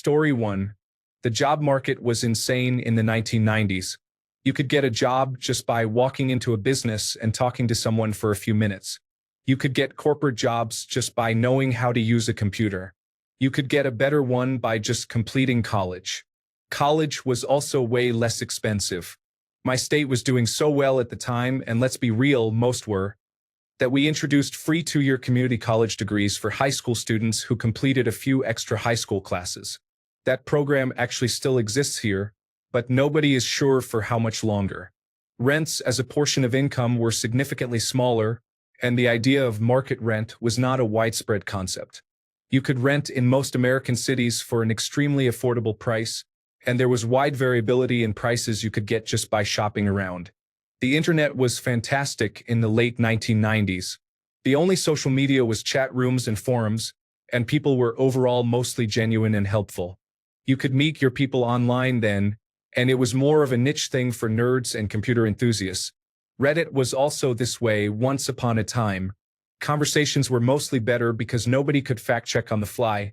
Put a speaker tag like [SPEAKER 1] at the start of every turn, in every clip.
[SPEAKER 1] Story 1. The job market was insane in the 1990s. You could get a job just by walking into a business and talking to someone for a few minutes. You could get corporate jobs just by knowing how to use a computer. You could get a better one by just completing college. College was also way less expensive. My state was doing so well at the time, and let's be real, most were, that we introduced free 2-year community college degrees for high school students who completed a few extra high school classes. That program actually still exists here, but nobody is sure for how much longer. Rents as a portion of income were significantly smaller, and the idea of market rent was not a widespread concept. You could rent in most American cities for an extremely affordable price, and there was wide variability in prices you could get just by shopping around. The internet was fantastic in the late 1990s. The only social media was chat rooms and forums, and people were overall mostly genuine and helpful. You could meet your people online then, and it was more of a niche thing for nerds and computer enthusiasts. Reddit was also this way once upon a time. Conversations were mostly better because nobody could fact-check on the fly,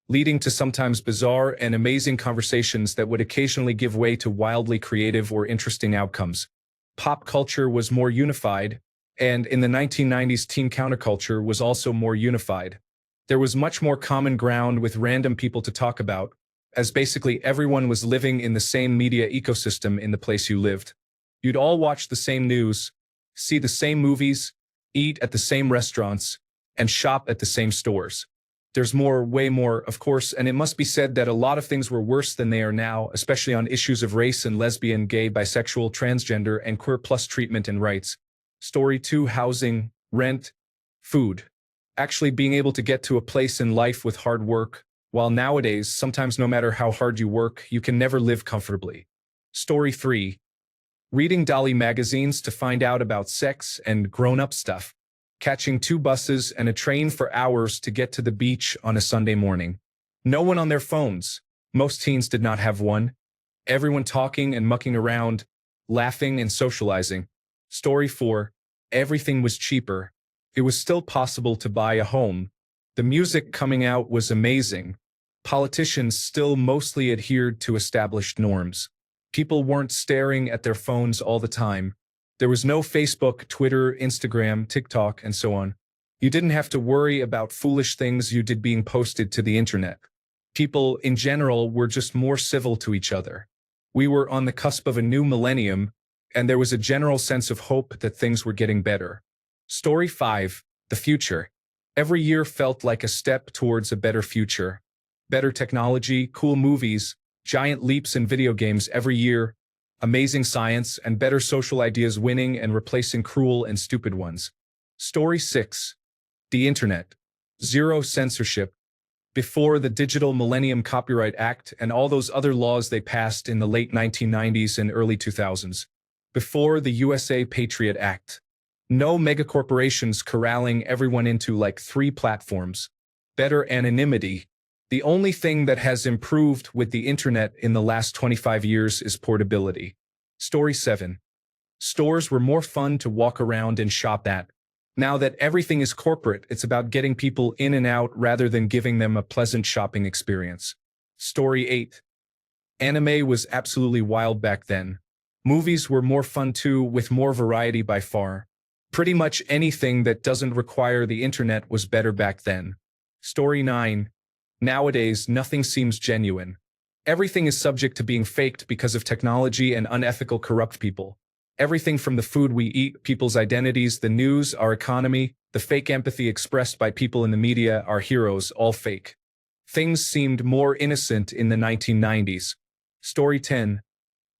[SPEAKER 1] leading to sometimes bizarre and amazing conversations that would occasionally give way to wildly creative or interesting outcomes. Pop culture was more unified, and in the 1990s teen counterculture was also more unified. There was much more common ground with random people to talk about, as basically everyone was living in the same media ecosystem in the place you lived. You'd all watch the same news, see the same movies, eat at the same restaurants, and shop at the same stores. There's more, way more, of course, and it must be said that a lot of things were worse than they are now, especially on issues of race and lesbian, gay, bisexual, transgender, and queer plus treatment and rights. Story 2. Housing, rent, food. Actually being able to get to a place in life with hard work, while nowadays, sometimes no matter how hard you work, you can never live comfortably. Story 3. Reading dolly magazines to find out about sex and grown-up stuff. Catching 2 buses and a train for hours to get to the beach on a Sunday morning. No one on their phones. Most teens did not have one. Everyone talking and mucking around, laughing and socializing. Story 4. Everything was cheaper. It was still possible to buy a home. The music coming out was amazing. Politicians still mostly adhered to established norms. People weren't staring at their phones all the time. There was no Facebook, Twitter, Instagram, TikTok, and so on. You didn't have to worry about foolish things you did being posted to the internet. People, in general, were just more civil to each other. We were on the cusp of a new millennium, and there was a general sense of hope that things were getting better. Story 5. The future. Every year felt like a step towards a better future. Better technology, cool movies, giant leaps in video games every year, amazing science, and better social ideas winning and replacing cruel and stupid ones. Story 6. The Internet. Zero censorship. Before the Digital Millennium Copyright Act and all those other laws they passed in the late 1990s and early 2000s. Before the USA Patriot Act. No megacorporations corralling everyone into like 3 platforms. Better anonymity. The only thing that has improved with the internet in the last 25 years is portability. Story 7. Stores were more fun to walk around and shop at. Now that everything is corporate, it's about getting people in and out rather than giving them a pleasant shopping experience. Story 8. Anime was absolutely wild back then. Movies were more fun too, with more variety by far. Pretty much anything that doesn't require the internet was better back then. Story 9. Nowadays, nothing seems genuine. Everything is subject to being faked because of technology and unethical, corrupt people. Everything from the food we eat, people's identities, the news, our economy, the fake empathy expressed by people in the media, our heroes, all fake. Things seemed more innocent in the 1990s. Story 10.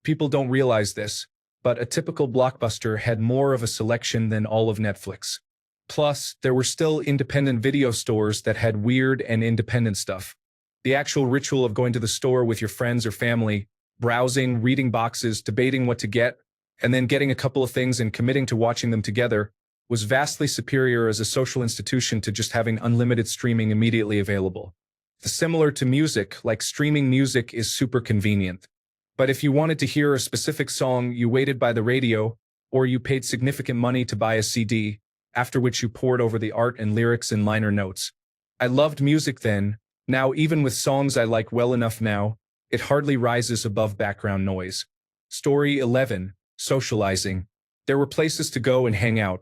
[SPEAKER 1] People don't realize this, but a typical blockbuster had more of a selection than all of Netflix. Plus, there were still independent video stores that had weird and independent stuff. The actual ritual of going to the store with your friends or family, browsing, reading boxes, debating what to get, and then getting a couple of things and committing to watching them together, was vastly superior as a social institution to just having unlimited streaming immediately available. Similar to music, like streaming music is super convenient. But if you wanted to hear a specific song, you waited by the radio, or you paid significant money to buy a CD, after which you pored over the art and lyrics in liner notes. I loved music then, Now, even with songs I like well enough now, it hardly rises above background noise. Story 11. Socializing. There were places to go and hang out.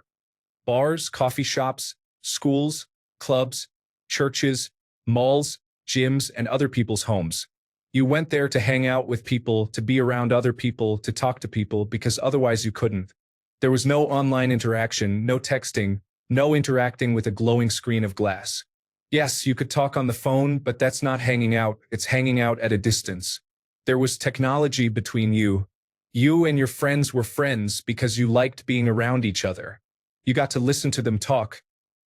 [SPEAKER 1] Bars, coffee shops, schools, clubs, churches, malls, gyms, and other people's homes. You went there to hang out with people, to be around other people, to talk to people, because otherwise you couldn't. There was no online interaction, no texting, no interacting with a glowing screen of glass. Yes, you could talk on the phone, but that's not hanging out, it's hanging out at a distance. There was technology between you. You and your friends were friends because you liked being around each other. You got to listen to them talk,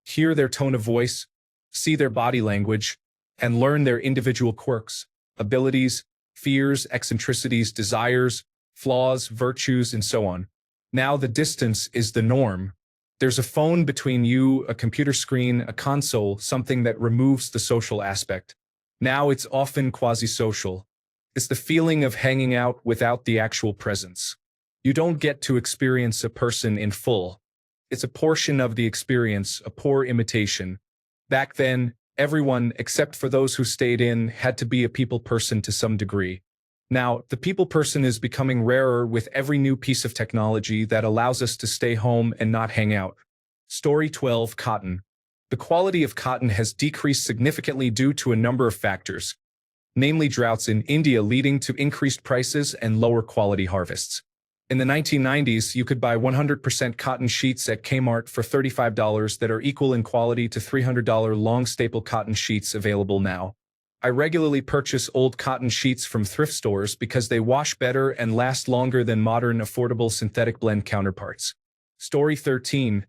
[SPEAKER 1] hear their tone of voice, see their body language, and learn their individual quirks, abilities, fears, eccentricities, desires, flaws, virtues, and so on. Now the distance is the norm. There's a phone between you, a computer screen, a console, something that removes the social aspect. Now it's often quasi-social. It's the feeling of hanging out without the actual presence. You don't get to experience a person in full. It's a portion of the experience, a poor imitation. Back then, everyone, except for those who stayed in, had to be a people person to some degree. Now, the people person is becoming rarer with every new piece of technology that allows us to stay home and not hang out. Story 12. Cotton. The quality of cotton has decreased significantly due to a number of factors, namely droughts in India leading to increased prices and lower quality harvests. In the 1990s, you could buy 100% cotton sheets at Kmart for $35 that are equal in quality to $300 long staple cotton sheets available now. I regularly purchase old cotton sheets from thrift stores because they wash better and last longer than modern affordable synthetic blend counterparts. Story 13.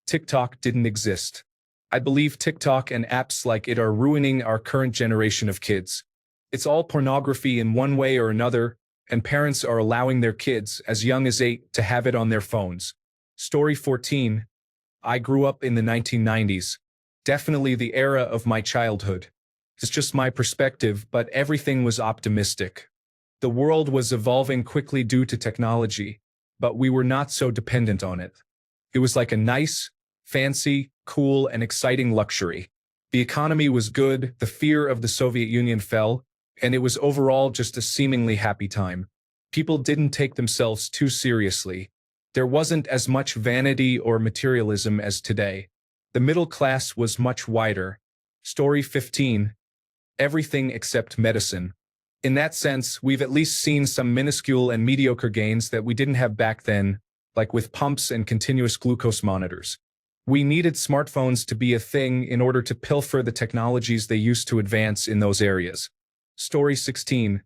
[SPEAKER 1] TikTok didn't exist. I believe TikTok and apps like it are ruining our current generation of kids. It's all pornography in one way or another, and parents are allowing their kids, as young as 8, to have it on their phones. Story 14. I grew up in the 1990s. Definitely the era of my childhood. It's just my perspective, but everything was optimistic. The world was evolving quickly due to technology, but we were not so dependent on it. It was like a nice, fancy, cool, and exciting luxury. The economy was good, the fear of the Soviet Union fell, and it was overall just a seemingly happy time. People didn't take themselves too seriously. There wasn't as much vanity or materialism as today. The middle class was much wider. Story 15. Everything except medicine. In that sense, we've at least seen some minuscule and mediocre gains that we didn't have back then, like with pumps and continuous glucose monitors. We needed smartphones to be a thing in order to pilfer the technologies they used to advance in those areas. Story 16.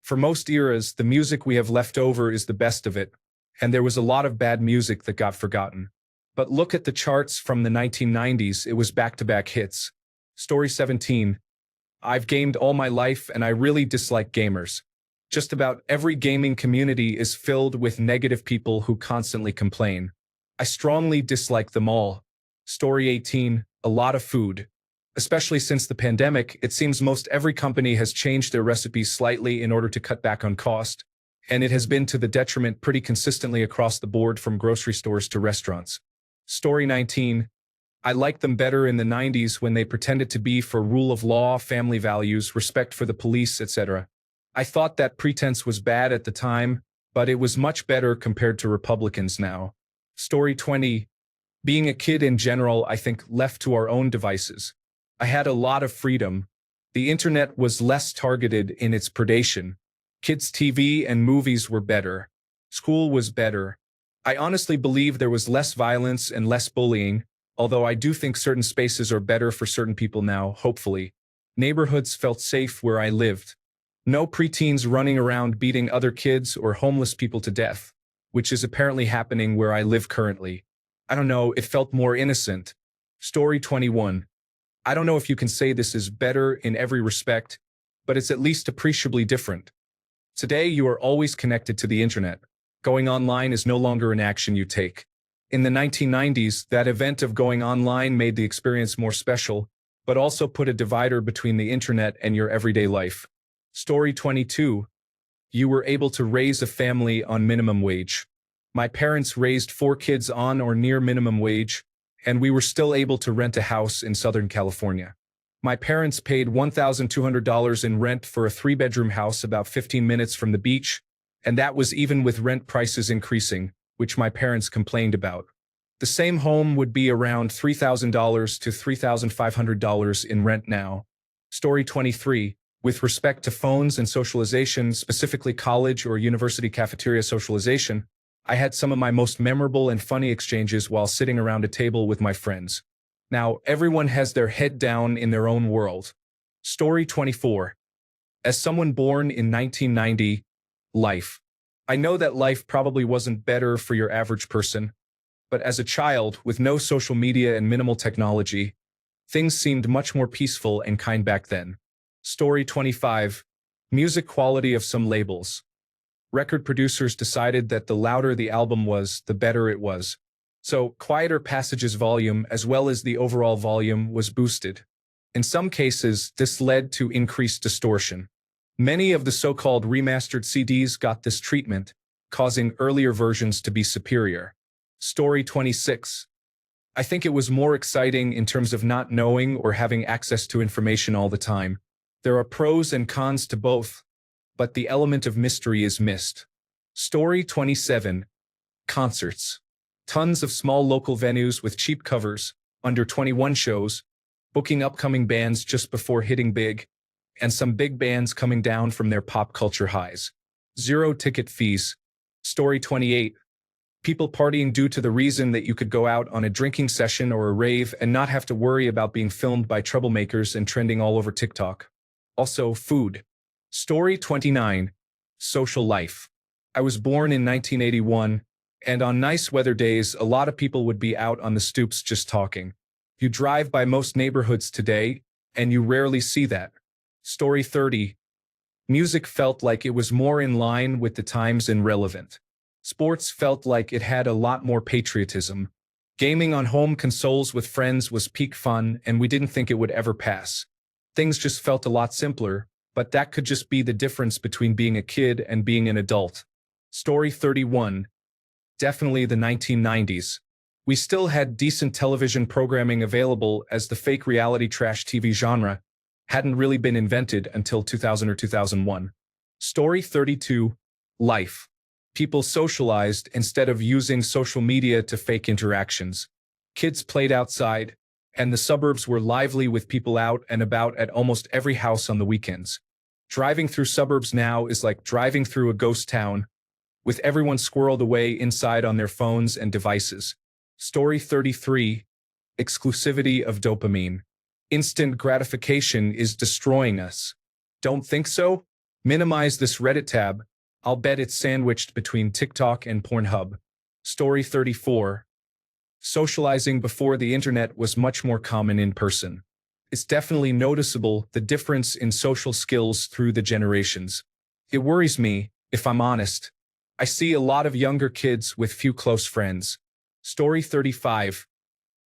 [SPEAKER 1] For most eras, the music we have left over is the best of it, and there was a lot of bad music that got forgotten. But look at the charts from the 1990s, it was back-to-back hits. Story 17. I've gamed all my life and I really dislike gamers. Just about every gaming community is filled with negative people who constantly complain. I strongly dislike them all. Story 18. A lot of food. Especially since the pandemic, it seems most every company has changed their recipes slightly in order to cut back on cost, and it has been to the detriment pretty consistently across the board from grocery stores to restaurants. Story 19. I liked them better in the 90s when they pretended to be for rule of law, family values, respect for the police, etc. I thought that pretense was bad at the time, but it was much better compared to Republicans now. Story 20. Being a kid in general, I think, left to our own devices. I had a lot of freedom. The internet was less targeted in its predation. Kids' TV and movies were better. School was better. I honestly believe there was less violence and less bullying, although I do think certain spaces are better for certain people now, hopefully. Neighborhoods felt safe where I lived. No preteens running around beating other kids or homeless people to death, which is apparently happening where I live currently. I don't know, it felt more innocent. Story 21. I don't know if you can say this is better in every respect, but it's at least appreciably different. Today, you are always connected to the internet. Going online is no longer an action you take. In the 1990s, that event of going online made the experience more special, but also put a divider between the internet and your everyday life. Story 22. You were able to raise a family on minimum wage. My parents raised 4 kids on or near minimum wage, and we were still able to rent a house in Southern California. My parents paid $1,200 in rent for a three-bedroom house about 15 minutes from the beach, and that was even with rent prices increasing, which my parents complained about. The same home would be around $3,000 to $3,500 in rent now. Story 23. With respect to phones and socialization, specifically college or university cafeteria socialization, I had some of my most memorable and funny exchanges while sitting around a table with my friends. Now, everyone has their head down in their own world. Story 24. As someone born in 1990, life. I know that life probably wasn't better for your average person, but as a child, with no social media and minimal technology, things seemed much more peaceful and kind back then. Story 25. Music quality of some labels. Record producers decided that the louder the album was, the better it was. So, quieter passages volume as well as the overall volume was boosted. In some cases, this led to increased distortion. Many of the so-called remastered CDs got this treatment, causing earlier versions to be superior. Story 26. I think it was more exciting in terms of not knowing or having access to information all the time. There are pros and cons to both, but the element of mystery is missed. Story 27. Concerts. Tons of small local venues with cheap covers, under 21 shows, booking upcoming bands just before hitting big, and some big bands coming down from their pop culture highs. Zero ticket fees. Story 28. People partying due to the reason that you could go out on a drinking session or a rave and not have to worry about being filmed by troublemakers and trending all over TikTok. Also, food. Story 29. Social life. I was born in 1981, and on nice weather days, a lot of people would be out on the stoops just talking. You drive by most neighborhoods today, and you rarely see that. Story 30. Music felt like it was more in line with the times and relevant. Sports felt like it had a lot more patriotism. Gaming on home consoles with friends was peak fun, and we didn't think it would ever pass. Things just felt a lot simpler, but that could just be the difference between being a kid and being an adult. Story 31. Definitely the 1990s. We still had decent television programming available as the fake reality trash TV genre hadn't really been invented until 2000 or 2001. Story 32. Life. People socialized instead of using social media to fake interactions. Kids played outside, and the suburbs were lively with people out and about at almost every house on the weekends. Driving through suburbs now is like driving through a ghost town, with everyone squirreled away inside on their phones and devices. Story 33. Exclusivity of dopamine. Instant gratification is destroying us. Don't think so? Minimize this Reddit tab. I'll bet it's sandwiched between TikTok and Pornhub. Story 34. Socializing before the internet was much more common in person. It's definitely noticeable the difference in social skills through the generations. It worries me, if I'm honest. I see a lot of younger kids with few close friends. Story 35.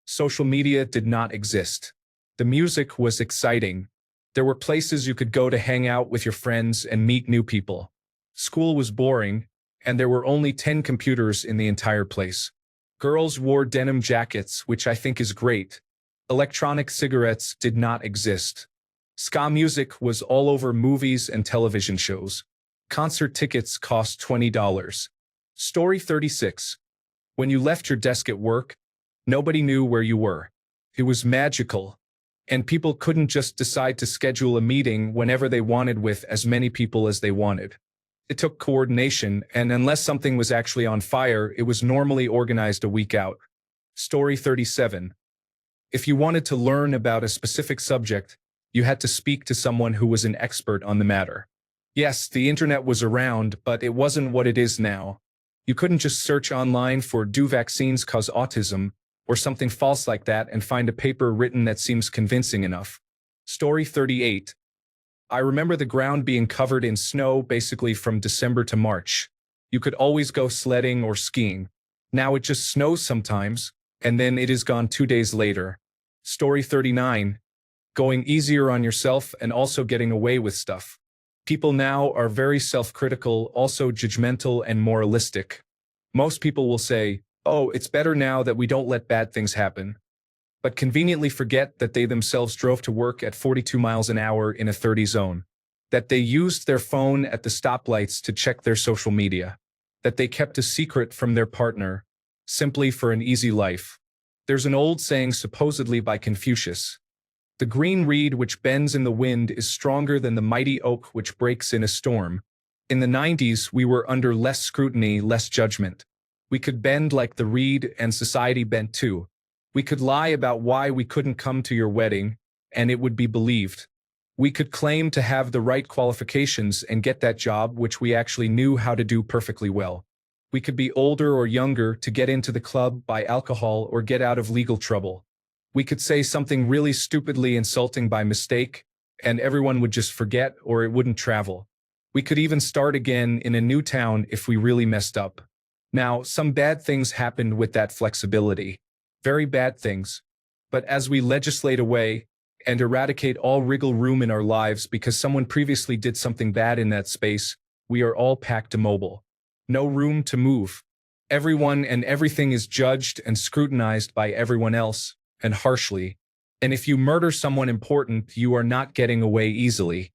[SPEAKER 1] Social media did not exist. The music was exciting. There were places you could go to hang out with your friends and meet new people. School was boring, and there were only 10 computers in the entire place. Girls wore denim jackets, which I think is great. Electronic cigarettes did not exist. Ska music was all over movies and television shows. Concert tickets cost $20. Story 36. When you left your desk at work, nobody knew where you were. It was magical, and people couldn't just decide to schedule a meeting whenever they wanted with as many people as they wanted. It took coordination, and unless something was actually on fire, it was normally organized a week out. Story 37. If you wanted to learn about a specific subject, you had to speak to someone who was an expert on the matter. Yes, the internet was around, but it wasn't what it is now. You couldn't just search online for "do vaccines cause autism" or something false like that and find a paper written that seems convincing enough. Story 38. I remember the ground being covered in snow basically from December to March. You could always go sledding or skiing. Now it just snows sometimes, and then it is gone 2 days later. Story 39. Going easier on yourself and also getting away with stuff. People now are very self-critical, also judgmental and moralistic. Most people will say, "Oh, it's better now that we don't let bad things happen." but conveniently forget that they themselves drove to work at 42 miles an hour in a 30 zone, that they used their phone at the stoplights to check their social media, that they kept a secret from their partner, simply for an easy life. There's an old saying supposedly by Confucius: "The green reed which bends in the wind is stronger than the mighty oak which breaks in a storm." In the 90s, we were under less scrutiny, less judgment. We could bend like the reed, and society bent too. We could lie about why we couldn't come to your wedding, and it would be believed. We could claim to have the right qualifications and get that job which we actually knew how to do perfectly well. We could be older or younger to get into the club, buy alcohol, or get out of legal trouble. We could say something really stupidly insulting by mistake, and everyone would just forget, or it wouldn't travel. We could even start again in a new town if we really messed up. Now, some bad things happened with that flexibility. Very bad things. But as we legislate away and eradicate all wriggle room in our lives because someone previously did something bad in that space, we are all packed immobile. No room to move. Everyone and everything is judged and scrutinized by everyone else, and harshly. And if you murder someone important, you are not getting away easily.